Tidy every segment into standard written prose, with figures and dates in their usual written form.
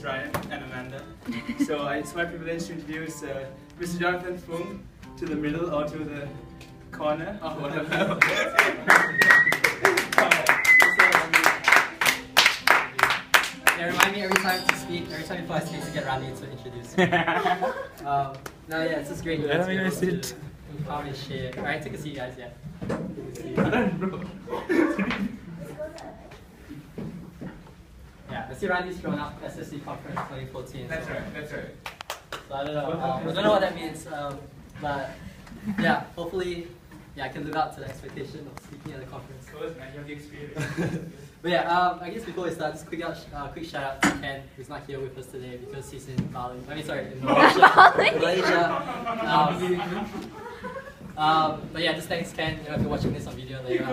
it's Ryan and Amanda. So it's my privilege to introduce Mr. Jonathan Fung to the middle or to the corner or whatever. Yeah, remind me every time to speak, every time before I speak to get Randy to introduce me. No, yeah, it's just great. Let me sit. Empower share. Alright, take a seat, guys. Yeah. Yeah, let's see Randy's grown up SFC conference 2014. That's right. That's right. So I don't know what that means, but yeah, hopefully, yeah, I can live up to the expectation of speaking at the conference. Of course, man, you have the experience. But yeah, I guess before we start, just quick shout out to Ken, who's not here with us today because he's in Bali. In Malaysia. But yeah, just thanks Ken. You know, if you're watching this on video later.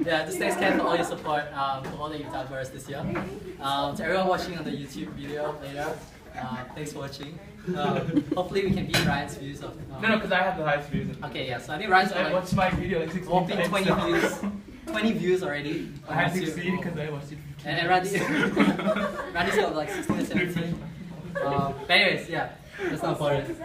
Yeah, just thanks Ken for all your support, for all that you've done for us this year. To everyone watching on the YouTube video later, thanks for watching. Hopefully we can beat Ryan's views of. No, because I have the highest views. Okay, yeah. So I think Ryan's I watched my video like 16 whopping times. 20 views. 20 views already. I had 16 because I watched it 15 and Randy's got like 16 or 17. But anyways, yeah, that's not important.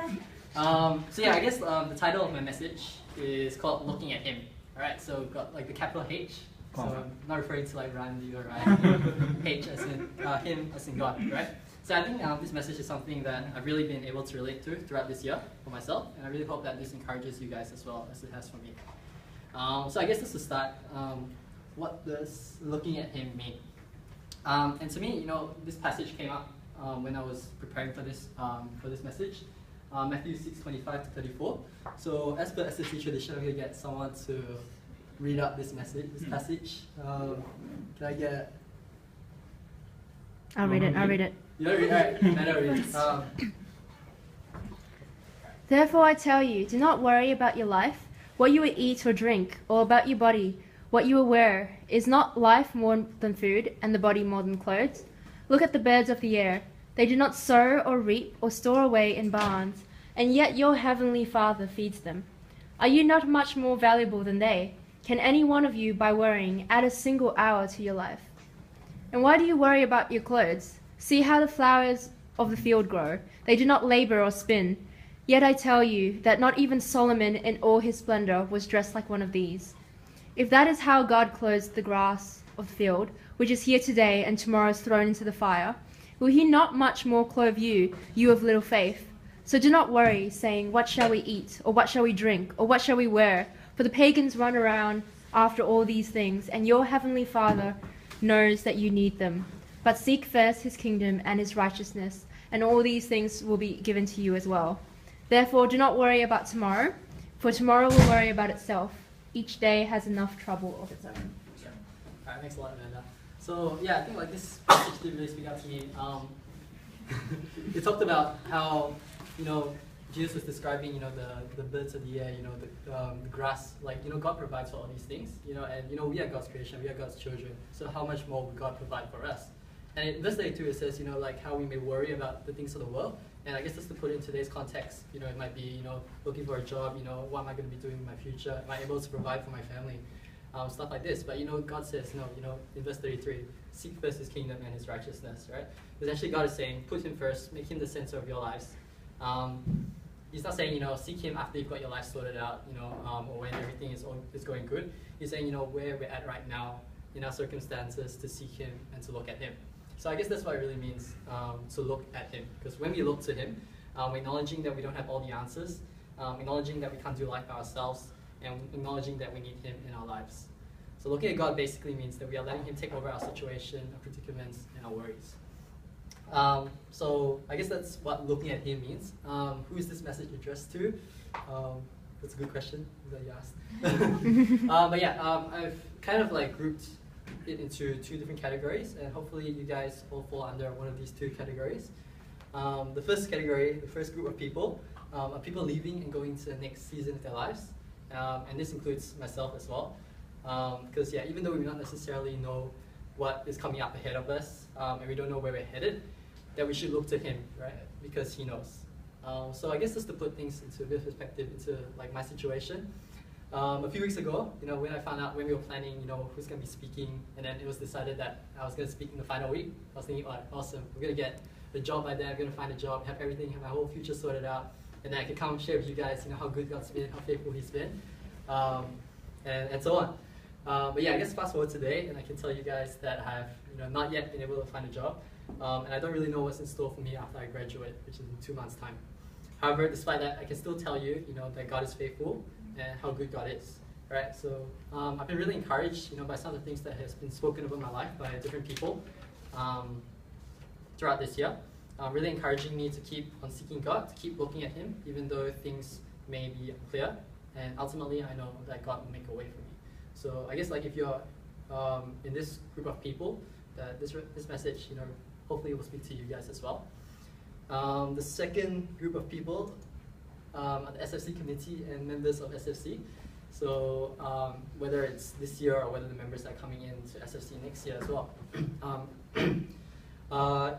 So yeah, I guess the title of my message is called Looking at Him. Alright, so we've got like the capital H. So I'm not referring to like Randy or Ryan. H as in him as in God, right? So I think this message is something that I've really been able to relate to throughout this year for myself, and I really hope that this encourages you guys as well as it has for me. So I guess just to start, what does looking at Him mean? And to me, you know, this passage came up when I was preparing for this message, Matthew 6:25 to 34. So as per SFC tradition, I'm gonna get someone to read out this passage. Can I get? I'll read it. You read? Alright, I'll read it. Therefore I tell you, do not worry about your life, what you will eat or drink, or about your body, what you will wear. Is not life more than food, and the body more than clothes? Look at the birds of the air. They do not sow or reap or store away in barns, and yet your heavenly Father feeds them. Are you not much more valuable than they? Can any one of you, by worrying, add a single hour to your life? And why do you worry about your clothes? See how the flowers of the field grow. They do not labor or spin. Yet I tell you that not even Solomon in all his splendor was dressed like one of these. If that is how God clothes the grass of the field, which is here today and tomorrow is thrown into the fire, will he not much more clothe you, you of little faith? So do not worry, saying, what shall we eat, or what shall we drink, or what shall we wear? For the pagans run around after all these things, and your heavenly Father knows that you need them. But seek first his kingdom and his righteousness, and all these things will be given to you as well. Therefore do not worry about tomorrow, for tomorrow will worry about itself. Each day has enough trouble of its own. Sure. Alright, thanks a lot, Amanda. So yeah, I think like this passage did really speak out to me. It talked about how, you know, Jesus was describing, you know, the birds of the air, you know, the grass, like, you know, God provides for all these things, you know, and, you know, we are God's creation, we are God's children, so how much more will God provide for us? And in verse 32 it says, you know, like how we may worry about the things of the world, and I guess just to put it in today's context, you know, it might be, you know, looking for a job, you know, what am I going to be doing in my future, am I able to provide for my family, stuff like this. But, you know, God says, no, you know, in verse 33, seek first his kingdom and his righteousness, right? Because actually God is saying, put him first, make him the center of your lives. He's not saying, you know, seek him after you've got your life sorted out, you know, or when everything is going good. He's saying, you know, where we're at right now in our circumstances, to seek him and to look at him. So I guess that's what it really means, to look at him. Because when we look to him, we're acknowledging that we don't have all the answers, acknowledging that we can't do life by ourselves, and acknowledging that we need him in our lives. So looking at God basically means that we are letting him take over our situation, our predicaments, and our worries. So I guess that's what looking at him means. Who is this message addressed to? That's a good question that you asked. But yeah, I've kind of like grouped it into two different categories, and hopefully you guys all fall under one of these two categories. The first category, the first group of people, are people leaving and going to the next season of their lives, and this includes myself as well. Because yeah, even though we don't necessarily know what is coming up ahead of us, and we don't know where we're headed, that we should look to him, right? Because he knows. So I guess just to put things into a bit of perspective into like my situation, A few weeks ago, when I found out when we were planning, who's going to be speaking, and then it was decided that I was going to speak in the final week, I was thinking, oh, awesome, we're going to get the job by then, I'm going to find a job, have everything, have my whole future sorted out, and then I can come and share with you guys, how good God's been, how faithful He's been, and so on. But yeah, I guess fast forward today, and I can tell you guys that I have, not yet been able to find a job, and I don't really know what's in store for me after I graduate, which is in 2 months' time. However, despite that, I can still tell you, that God is faithful and how good God is, right? So I've been really encouraged, by some of the things that has been spoken about my life by different people throughout this year, really encouraging me to keep on seeking God, to keep looking at Him, even though things may be unclear, and ultimately I know that God will make a way for me. So I guess if you're in this group of people, that this message, hopefully will speak to you guys as well. The second group of people are the SFC committee and members of SFC. So whether it's this year or whether the members are coming in to SFC next year as well.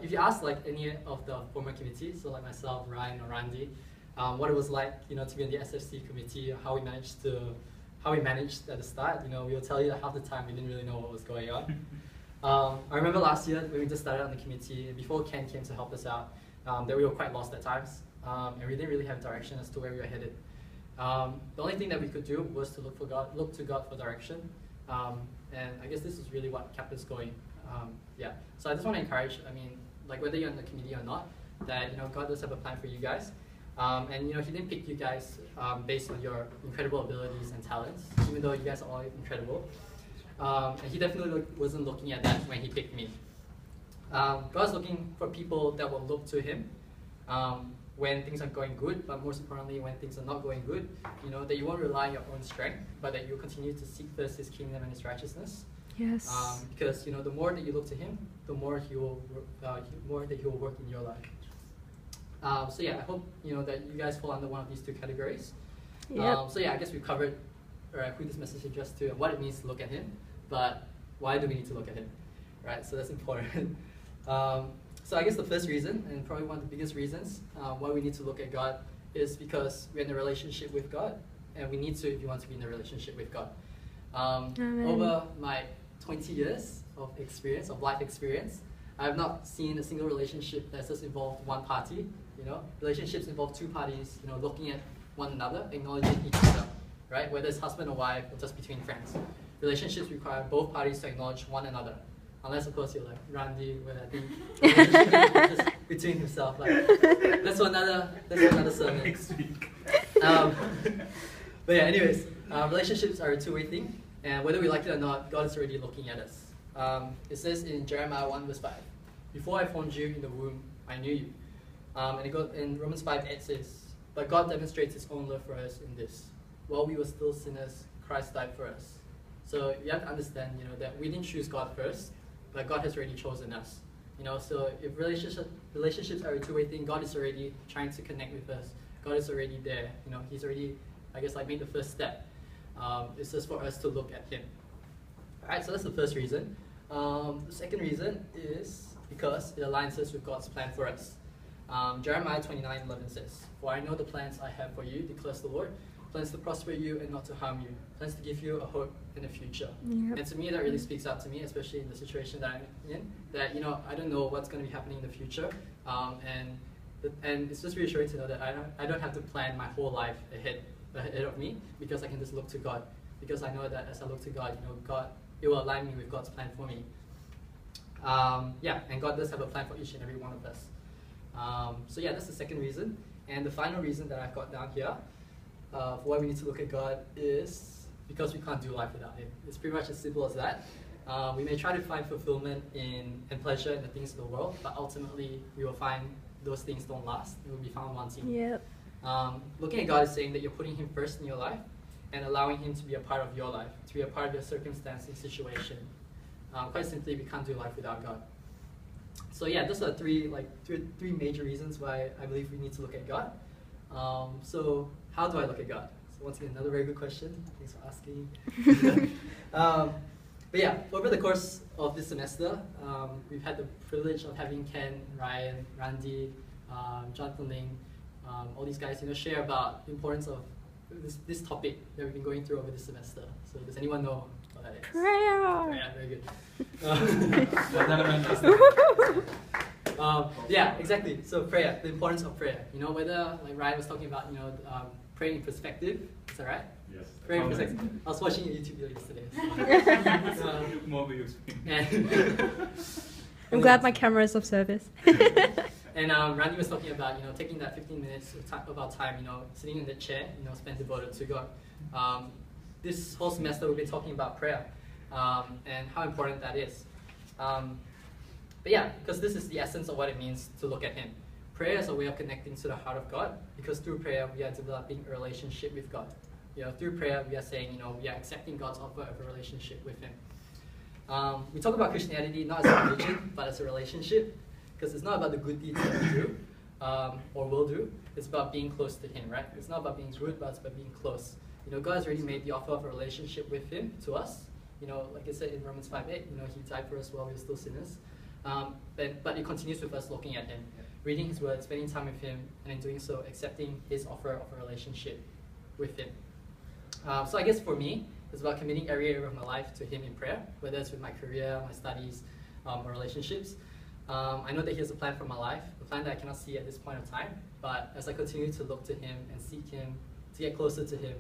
If you ask any of the former committees, so myself, Ryan, or Randy, what it was like, to be in the SFC committee, how we managed at the start, we will tell you that half the time we didn't really know what was going on. I remember last year when we just started on the committee, before Ken came to help us out, that we were quite lost at times, and we didn't really have direction as to where we were headed. The only thing that we could do was to look to God for direction, and I guess this is really what kept us going. Yeah. So I just want to encourage, whether you're in the committee or not, that God does have a plan for you guys, and He didn't pick you guys based on your incredible abilities and talents, even though you guys are all incredible. And He definitely wasn't looking at that when He picked me. God's looking for people that will look to Him when things are going good, but most importantly, when things are not going good, that you won't rely on your own strength, but that you'll continue to seek first His kingdom and His righteousness. Yes. Because the more that you look to Him, the more He will work in your life. So yeah, I hope that you guys fall under one of these two categories. Yep. So yeah, I guess we covered who this message is addressed to and what it means to look at Him, but why do we need to look at Him? Right, so that's important. So I guess the first reason, and probably one of the biggest reasons why we need to look at God, is because we're in a relationship with God, and we need to if you want to be in a relationship with God. Over my 20 years of life experience, I have not seen a single relationship that's just involved one party. Relationships involve two parties, looking at one another, acknowledging each other, right? Whether it's husband or wife or just between friends. Relationships require both parties to acknowledge one another. Unless, of course, you're like Randy, where I think relationship is just between himself. That's another sermon. Next week. But yeah, anyways, relationships are a two-way thing, and whether we like it or not, God is already looking at us. It says in Jeremiah 1 verse 5, "Before I formed you in the womb, I knew you." And it goes in Romans 5:8 says, "But God demonstrates His own love for us in this: while we were still sinners, Christ died for us." So you have to understand, that we didn't choose God first, but God has already chosen us. So if relationships are a two-way thing, God is already trying to connect with us. God is already there. He's already, made the first step. It's just for us to look at Him. Alright, so that's the first reason. The second reason is because it aligns us with God's plan for us. Jeremiah 29:11 says, "For I know the plans I have for you, declares the Lord, plans to prosper you and not to harm you, plans to give you a hope and a future." Yep. And to me, that really speaks out to me, especially in the situation that I'm in, that, I don't know what's going to be happening in the future. And it's just reassuring to know that I don't have to plan my whole life ahead of me, because I can just look to God. Because I know that as I look to God, God, it will align me with God's plan for me. And God does have a plan for each and every one of us. So yeah, that's the second reason. And the final reason that I've got down here for why we need to look at God is because we can't do life without Him. It's pretty much as simple as that. We may try to find fulfillment and pleasure in the things of the world, but ultimately we will find those things don't last. It will be found wanting. Yep. Looking at God is saying that you're putting Him first in your life and allowing Him to be a part of your life, to be a part of your circumstance and situation. Quite simply, we can't do life without God. So yeah, those are three major reasons why I believe we need to look at God. So how do I look at God? So once again, another very good question. Thanks for asking. But yeah, over the course of this semester, we've had the privilege of having Ken, Ryan, Randy, Jonathan Ling, all these guys, share about the importance of this topic that we've been going through over this semester. So does anyone know what that is? Prayer. Prayer, very good. Yeah, exactly. So prayer, the importance of prayer. You know, whether like Ryan was talking about, praying in perspective. Is that right? Yes. Praying in perspective. I was watching a YouTube video yesterday. More videos. I'm glad my camera is of service. And Randy was talking about, taking that 15 minutes of our time, sitting in the chair, spent devoted to God. This whole semester we've been talking about prayer and how important that is. But yeah, because this is the essence of what it means to look at Him. Prayer is a way of connecting to the heart of God, because through prayer we are developing a relationship with God. Through prayer we are saying, we are accepting God's offer of a relationship with Him. We talk about Christianity not as a religion, but as a relationship, because it's not about the good deeds that we do or will do. It's about being close to Him, right? It's not about being good, but it's about being close. God has already made the offer of a relationship with Him to us. Like I said in Romans 5:8, He died for us while we were still sinners. But it continues with us looking at Him, reading His word, spending time with Him, and in doing so, accepting His offer of a relationship with Him. So I guess for me, it's about committing every area of my life to Him in prayer, whether it's with my career, my studies, or relationships. I know that He has a plan for my life, a plan that I cannot see at this point of time, but as I continue to look to Him and seek Him, to get closer to Him,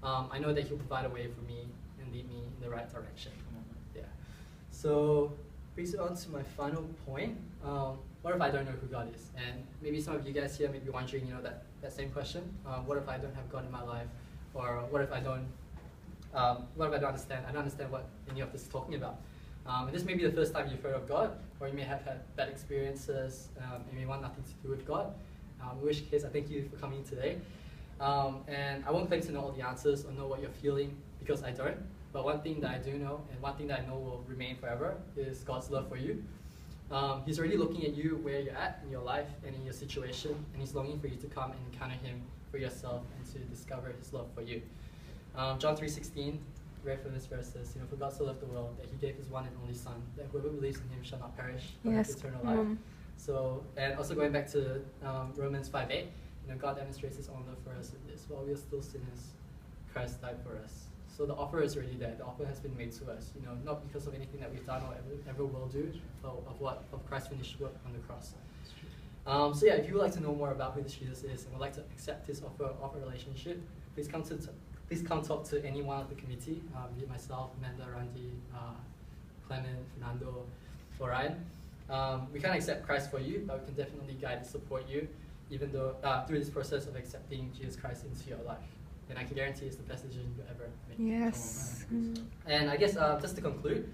I know that He'll provide a way for me and lead me in the right direction. Yeah. So, brings it on to my final point. What if I don't know who God is? And maybe some of you guys here may be wondering, that same question. What if I don't have God in my life? Or what if I don't understand? I don't understand what any of this is talking about. And this may be the first time you've heard of God, or you may have had bad experiences, and may want nothing to do with God. In which case, I thank you for coming today. And I won't claim to know all the answers or know what you're feeling, because I don't. But one thing that I do know, and one thing that I know will remain forever, is God's love for you. He's already looking at you where you're at in your life and in your situation, and He's longing for you to come and encounter Him for yourself and to discover His love for you. John 3:16, very famous verse says, for God so loved the world that He gave His one and only Son, that whoever believes in Him shall not perish, but have eternal life. So, and also going back to Romans 5:8, God demonstrates His own love for us in this. While we are still sinners, Christ died for us. So the offer is already there. The offer has been made to us. Not because of anything that we've done or ever will do, but of Christ's finished work on the cross. So yeah, if you would like to know more about who this Jesus is and would like to accept His offer of a relationship, please come talk to any one of the committee, be it myself, Amanda, Randy, Clement, Fernando, or Ryan. We can't accept Christ for you, but we can definitely guide and support you, even though through this process of accepting Jesus Christ into your life. And I can guarantee it's the best decision you ever make. Yes. And I guess just to conclude,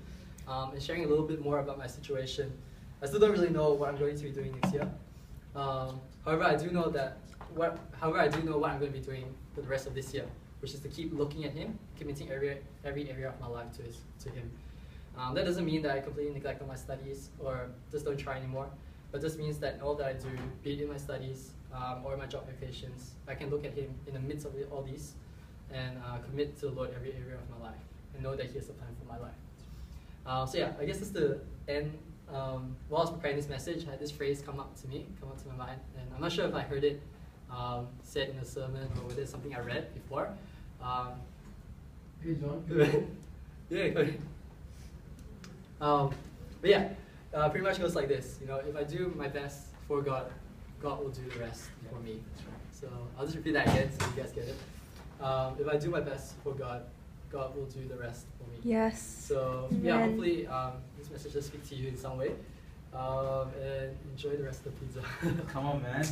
and sharing a little bit more about my situation, I still don't really know what I'm going to be doing next year. However, I do know what I'm going to be doing for the rest of this year, which is to keep looking at Him, committing every area of my life to Him. That doesn't mean that I completely neglect on my studies or just don't try anymore, but just means that in all that I do, be it in my studies or my job applications, I can look at Him in the midst of all these and commit to the Lord every area of my life and know that He has a plan for my life. So yeah, I guess just to end, while I was preparing this message, I had this phrase come up to my mind, and I'm not sure if I heard it said in a sermon or whether it's something I read before. Hey, John. Yeah, go ahead. But yeah, pretty much goes like this. If I do my best for God, God will do the rest for me. So I'll just repeat that again so you guys get it. If I do my best for God, God will do the rest for me. Yes. So yeah, hopefully this message will speak to you in some way. And enjoy the rest of the pizza. Come on, man.